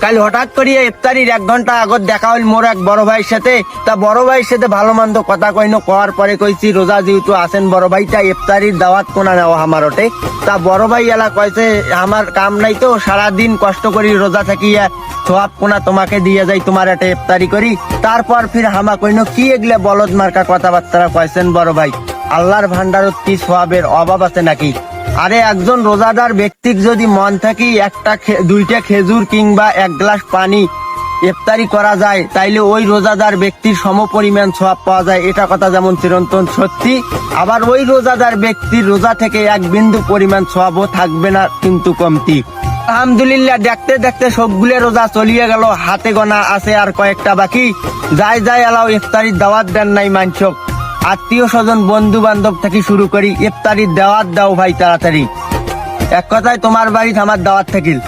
কাল হঠাৎ করিয়া ইফতারির 1 ঘন্টা আগত দেখা হইল মোর এক বড় ভাইয়ের সাথে। তা বড় ভাইয়ের সাথে ভালো মন্দ কথা কইনো, কওয়ার পরে কইছি রোজা যেহেতু আছেন বড় ভাইটা ইফতারির দাওয়াত কোনা নেওয়া আমার ওটে। তা বড় ভাই এলা কইছে আমার কাম নাই তো, সারাদিন কষ্ট করি রোজা থাকিয়া সোয়াব কোনা তোমাকে দিয়ে যাই, তোমার একটা ইফতারি করি। তারপর ফির হামা কইনো কি এগুলা বলদ মার্কা কথাবার্তা কইছেন বড় ভাই, আল্লাহর ভান্ডারত কি সোয়াবের অভাব আছে নাকি? আরে একজন রোজাদার ব্যক্তির যদি মন থাকি দুইটা খেজুর কিংবা 1 গ্লাস পানি ইফতারি করা যায়, তাইলে ওই রোজাদার ব্যক্তির সমপরিমাণ সওয়াব পাওয়া যায়। এটা কথা যেমন চিরন্তন সত্যি, আবার ওই রোজাদার ব্যক্তির রোজা থেকে 1 বিন্দু পরিমাণ সওয়াবও থাকবে না কিন্তু কমতি। আলহামদুলিল্লাহ, দেখতে দেখতে সবগুলো রোজা চলিয়ে গেল, হাতে গোনা আছে আর কয়েকটা বাকি। যাই এলাও ইফতারির দাওয়াত দেন নাই মানসক, আত্মীয় স্বজন বন্ধু বান্ধব থেকে শুরু করি ইফতারির দাওয়াত দাও ভাই তাড়াতাড়ি। এক কথায় তোমার বাড়িতে আমার দাওয়াত থাকিল।